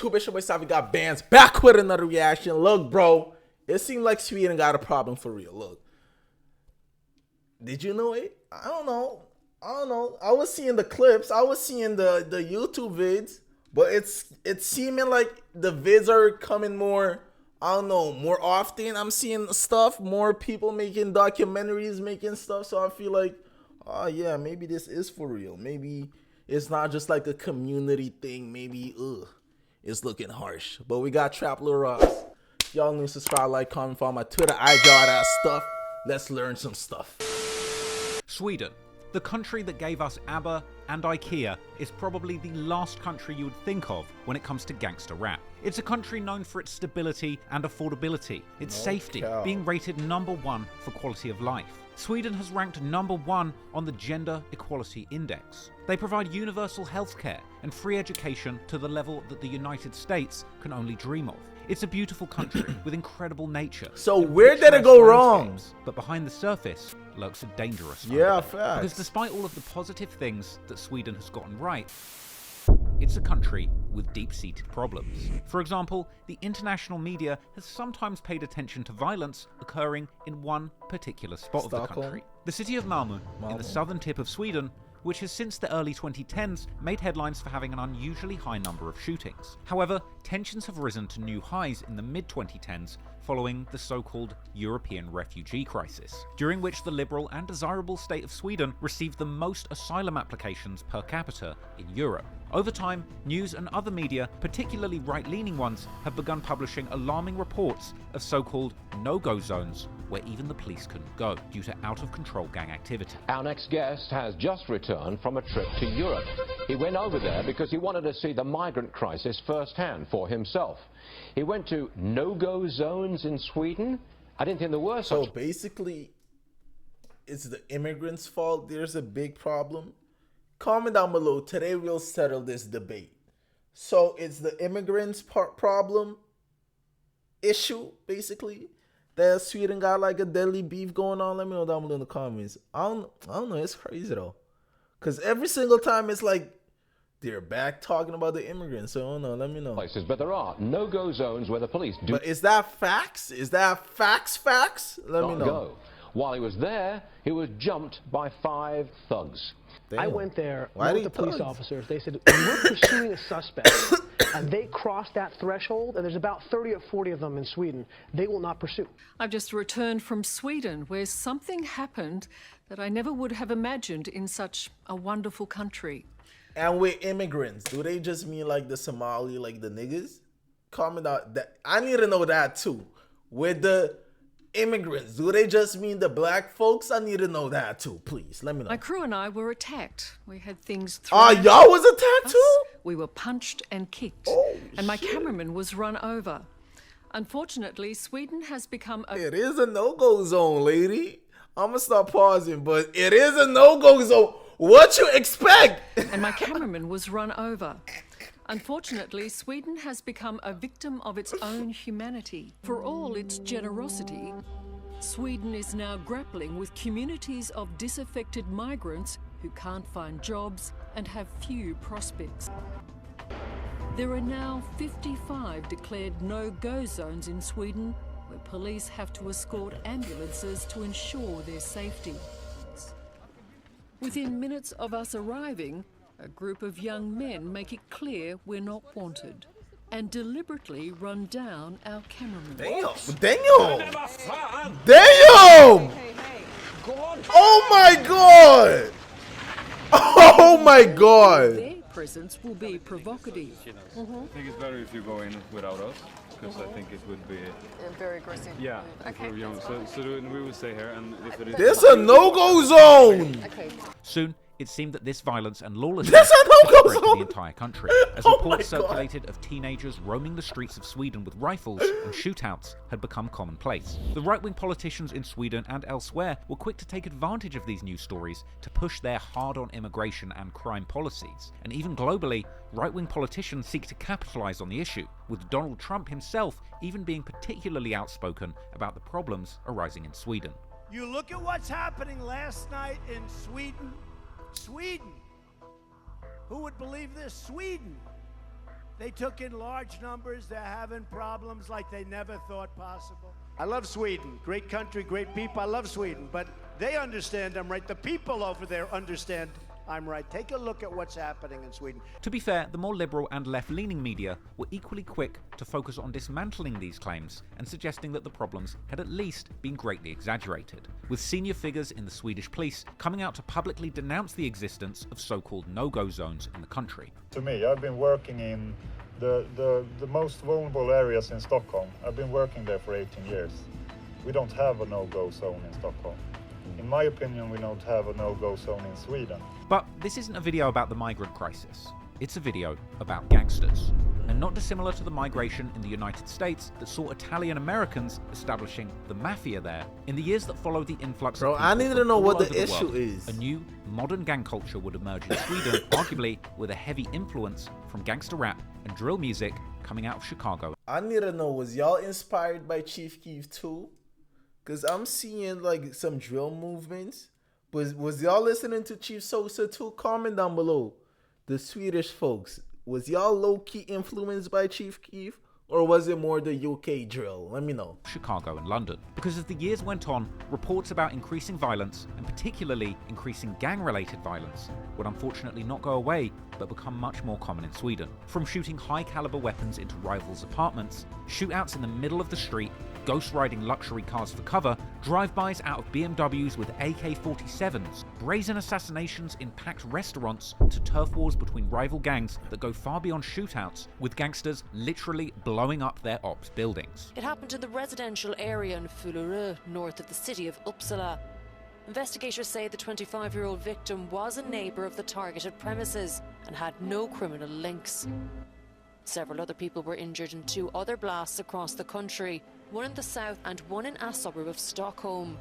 YouTube, it's your boy Savi got bans. Back with another reaction. Look, bro. It seemed like Sweden got a problem for real. Look. Did you know it? I don't know. I was seeing the clips. I was seeing the YouTube vids. But it's seeming like the vids are coming more, I don't know, more often. I'm seeing stuff. More people making documentaries, making stuff. So I feel like, oh yeah, maybe this is for real. Maybe it's not just like a community thing. Maybe, it's looking harsh. But we got Trap Lil Ross. Y'all new, subscribe, like, comment, follow my Twitter. I got that stuff. Let's learn some stuff. Sweden, the country that gave us ABBA and IKEA, is probably the last country you would think of when it comes to gangster rap. It's a country known for its stability and affordability, its safety, being rated #1 for quality of life. Sweden has ranked #1 on the Gender Equality Index. They provide universal healthcare and free education to the level that the United States can only dream of. It's a beautiful country with incredible nature. So where did it go wrong? But behind the surface lurks a dangerous one. Yeah, facts. Because despite all of the positive things that Sweden has gotten right, it's a country with deep-seated problems. For example, the international media has sometimes paid attention to violence occurring in one particular spot of the country. The city of Malmö, in the southern tip of Sweden, which has since the early 2010s made headlines for having an unusually high number of shootings. However, tensions have risen to new highs in the mid-2010s following the so-called European refugee crisis, during which the liberal and desirable state of Sweden received the most asylum applications per capita in Europe. Over time, news and other media, particularly right-leaning ones, have begun publishing alarming reports of so-called no-go zones where even the police couldn't go due to out-of-control gang activity. Our next guest has just returned from a trip to Europe. He went over there because he wanted to see the migrant crisis firsthand for himself. He went to no-go zones in Sweden. I didn't think there were such. So basically, it's the immigrants' fault. There's a big problem. Comment down below. Today we'll settle this debate. So it's the immigrants' problem, issue, basically, that Sweden got like a deadly beef going on. Let me know down below in the comments. I don't know. It's crazy though, because every single time it's like they're back talking about the immigrants. So I don't know. Let me know. Places, but there are no-go zones where the police do. But is that facts? Is that facts? Let me know. Go. While he was there, he was jumped by 5 thugs. Damn. I went there with the police officers. They said, we're pursuing a suspect, and they crossed that threshold, and there's about 30 or 40 of them in Sweden. They will not pursue. I've just returned from Sweden, where something happened that I never would have imagined in such a wonderful country. And with immigrants, do they just mean like the Somali, like the niggas? Comment out that. I need to know that too. With the immigrants, do they just mean the black folks? I need to know that too, please. Let me know. My crew and I were attacked. We had things thrown. Y'all was attacked too? We were punched and kicked. And my cameraman was run over. Unfortunately, Sweden has become a... It is a no-go zone, lady. I'm gonna start pausing, but it is a no-go zone. What you expect? And my cameraman was run over. Unfortunately, Sweden has become a victim of its own humanity. For all its generosity, Sweden is now grappling with communities of disaffected migrants who can't find jobs and have few prospects. There are now 55 declared no-go zones in Sweden, where police have to escort ambulances to ensure their safety. Within minutes of us arriving, a group of young men make it clear we're not wanted and deliberately run down our cameraman. Damn! Oh my god! Oh my god! Their presence will be provocative. I think it's better if you go in without us, because I think it would be very aggressive. Yeah, if we're young. So we will stay here, and if it is... This a no-go zone! Okay. Soon, it seemed that this violence and lawlessness spread to the entire country, as reports circulated of teenagers roaming the streets of Sweden with rifles and shootouts had become commonplace. The right-wing politicians in Sweden and elsewhere were quick to take advantage of these news stories to push their hard-on immigration and crime policies. And even globally, right-wing politicians seek to capitalize on the issue, with Donald Trump himself even being particularly outspoken about the problems arising in Sweden. You look at what's happening last night in Sweden. Sweden. Who would believe this? Sweden. They took in large numbers. They're having problems like they never thought possible. I love Sweden. Great country, great people. I love Sweden. But they understand I'm right. The people over there understand I'm right. Take a look at what's happening in Sweden. To be fair, the more liberal and left-leaning media were equally quick to focus on dismantling these claims and suggesting that the problems had at least been greatly exaggerated, with senior figures in the Swedish police coming out to publicly denounce the existence of so-called no-go zones in the country. To me, I've been working in the most vulnerable areas in Stockholm. I've been working there for 18 years. We don't have a no-go zone in Stockholm. In my opinion, we don't have a no-go zone in Sweden. But this isn't a video about the migrant crisis. It's a video about gangsters. And not dissimilar to the migration in the United States that saw Italian Americans establishing the mafia there. In the years that followed the influx of people I need to from know all what over the issue world, is. A new, modern gang culture would emerge in Sweden, arguably with a heavy influence from gangster rap and drill music coming out of Chicago. I need to know, was y'all inspired by Chief Keef too? Because I'm seeing like some drill movements. Was y'all listening to Chief Sosa too? Comment down below. The Swedish folks, was y'all low-key influenced by Chief Keef? Or was it more the UK drill? Let me know. Chicago and London. Because as the years went on, reports about increasing violence, and particularly increasing gang-related violence, would unfortunately not go away, but become much more common in Sweden. From shooting high-caliber weapons into rivals' apartments, shootouts in the middle of the street, ghost riding luxury cars for cover, drive-bys out of BMWs with AK-47s, brazen assassinations in packed restaurants, to turf wars between rival gangs that go far beyond shootouts, with gangsters literally blowing up their ops buildings. It happened in the residential area in Fullerö, north of the city of Uppsala. Investigators say the 25-year-old victim was a neighbour of the targeted premises and had no criminal links. Several other people were injured in 2 other blasts across the country, one in the south and one in a suburb of Stockholm.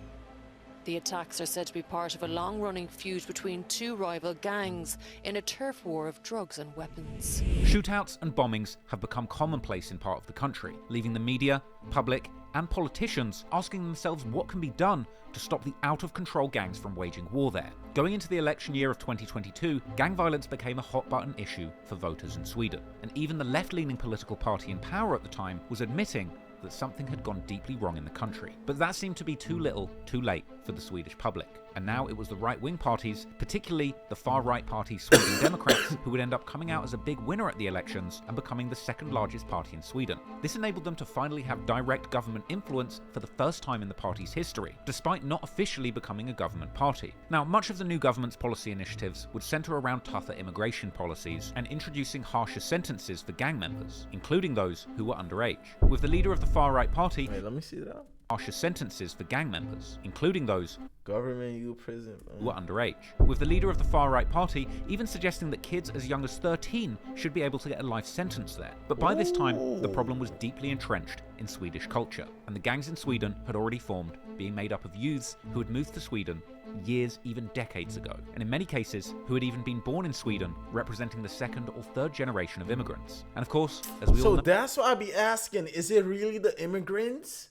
The attacks are said to be part of a long-running feud between 2 rival gangs in a turf war of drugs and weapons. Shootouts and bombings have become commonplace in part of the country, leaving the media, public, and politicians asking themselves what can be done to stop the out-of-control gangs from waging war there. Going into the election year of 2022, gang violence became a hot-button issue for voters in Sweden, and even the left-leaning political party in power at the time was admitting that something had gone deeply wrong in the country. But that seemed to be too little, too late for the Swedish public. And now it was the right-wing parties, particularly the far-right party Sweden Democrats, who would end up coming out as a big winner at the elections and becoming the second largest party in Sweden. This enabled them to finally have direct government influence for the first time in the party's history, despite not officially becoming a government party. Now, much of the new government's policy initiatives would center around tougher immigration policies and introducing harsher sentences for gang members, including those who were underage. With the leader of the far-right party, Wait, let me see that. Harsher sentences for gang members, including those government youth prison who are underage, with the leader of the far-right party even suggesting that kids as young as 13 should be able to get a life sentence there. But by this time, the problem was deeply entrenched in Swedish culture, and the gangs in Sweden had already formed, being made up of youths who had moved to Sweden years, even decades ago, and in many cases who had even been born in Sweden, representing the 2nd or 3rd generation of immigrants. And of course, as we all know, that's why I be asking, is it really the immigrants?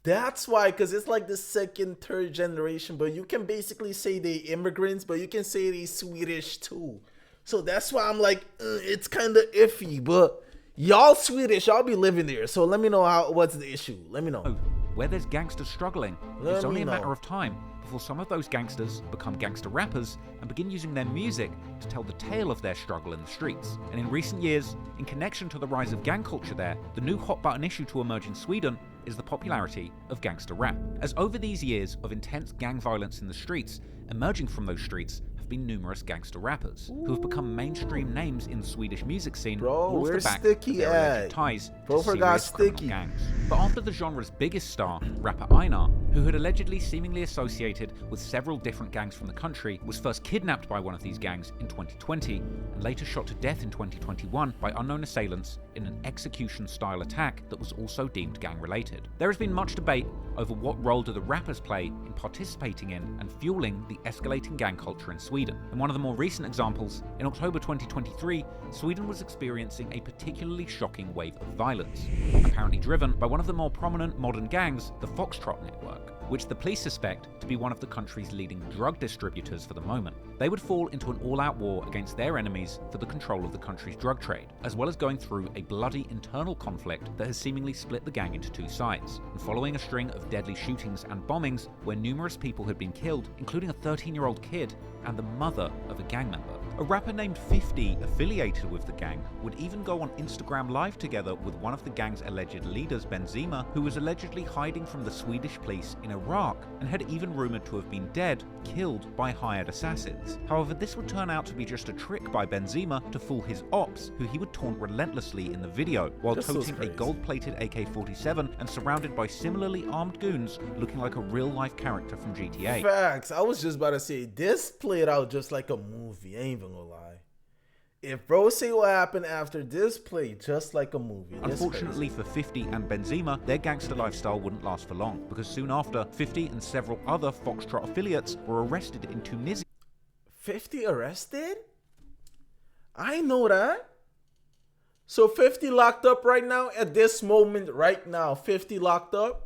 That's why, because it's like the 2nd, 3rd generation, but you can basically say they immigrants, but you can say they Swedish too. So that's why I'm like, it's kind of iffy, but y'all Swedish, y'all be living there. So let me know what's the issue. Let me know. Where there's gangsters struggling, it's only a matter of time before some of those gangsters become gangster rappers and begin using their music to tell the tale of their struggle in the streets. And in recent years, in connection to the rise of gang culture there, the new hot-button issue to emerge in Sweden is the popularity of gangster rap. As over these years of intense gang violence in the streets, emerging from those streets have been numerous gangster rappers who have become mainstream names in the Swedish music scene, all off the back of their alleged ties to serious criminal gangs. But after the genre's biggest star, rapper EINAR, who had allegedly seemingly associated with several different gangs from the country, was first kidnapped by one of these gangs in 2020 and later shot to death in 2021 by unknown assailants in an execution-style attack that was also deemed gang-related. There has been much debate over what role do the rappers play in participating in and fueling the escalating gang culture in Sweden. And one of the more recent examples, in October 2023, Sweden was experiencing a particularly shocking wave of violence, apparently driven by one of the more prominent modern gangs, the Foxtrot network. which the police suspect to be one of the country's leading drug distributors for the moment. They would fall into an all-out war against their enemies for the control of the country's drug trade, as well as going through a bloody internal conflict that has seemingly split the gang into two sides. And following a string of deadly shootings and bombings where numerous people had been killed, including a 13-year-old kid and the mother of a gang member. A rapper named 50, affiliated with the gang, would even go on Instagram Live together with one of the gang's alleged leaders, Benzema, who was allegedly hiding from the Swedish police in Iraq and had even rumored to have been dead, killed by hired assassins. However, this would turn out to be just a trick by Benzema to fool his ops, who he would taunt relentlessly in the video, while toting a gold-plated AK-47 and surrounded by similarly armed goons looking like a real-life character from GTA. Facts. I was just about to say, this played out just like a movie. I ain't even gonna lie. If bro say what happened after this played just like a movie. Unfortunately for 50 and Benzema, their gangster lifestyle wouldn't last for long, because soon after, 50 and several other Foxtrot affiliates were arrested in Tunisia. 50 arrested? I know that. So 50 locked up right now at this moment right now. 50 locked up?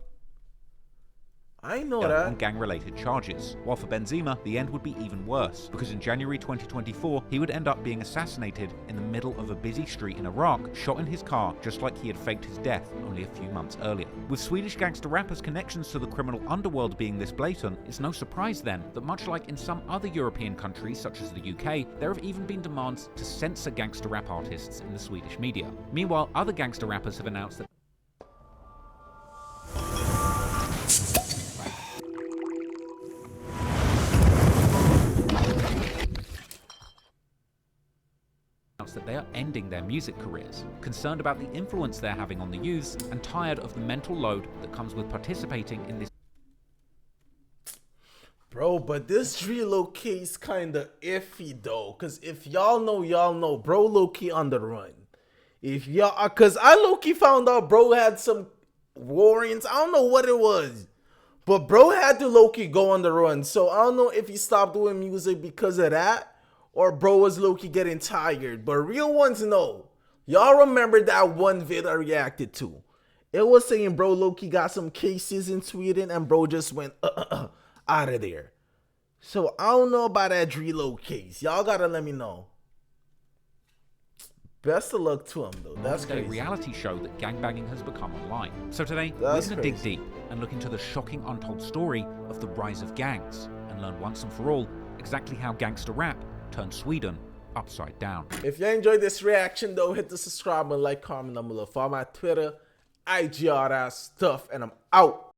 I know that. On gang-related charges. While for Benzema, the end would be even worse, because in January 2024, he would end up being assassinated in the middle of a busy street in Iraq, shot in his car, just like he had faked his death only a few months earlier. With Swedish gangster rappers' connections to the criminal underworld being this blatant, it's no surprise then that much like in some other European countries such as the UK, there have even been demands to censor gangster rap artists in the Swedish media. Meanwhile, other gangster rappers have announced that they are ending their music careers, concerned about the influence they're having on the youths and tired of the mental load that comes with participating in this. Bro, but this Drilo case kinda iffy though, cause if y'all know, bro low-key on the run. If y'all, cause I low-key found out bro had some warrants, I don't know what it was, but bro had to low-key go on the run, so I don't know if he stopped doing music because of that, or bro was low-key getting tired. But real ones know. Y'all remember that one vid I reacted to. It was saying bro low-key got some cases in Sweden and bro just went out of there. So I don't know about that Drilo case. Y'all gotta let me know. Best of luck to him though. That's crazy. A reality show that gangbanging has become online. So today, we're going to dig deep and look into the shocking untold story of the rise of gangs and learn once and for all exactly how gangster rap turned Sweden upside down. If you enjoyed this reaction though, hit the subscribe and like, comment down below. Follow my Twitter, IG, all that stuff, and I'm out.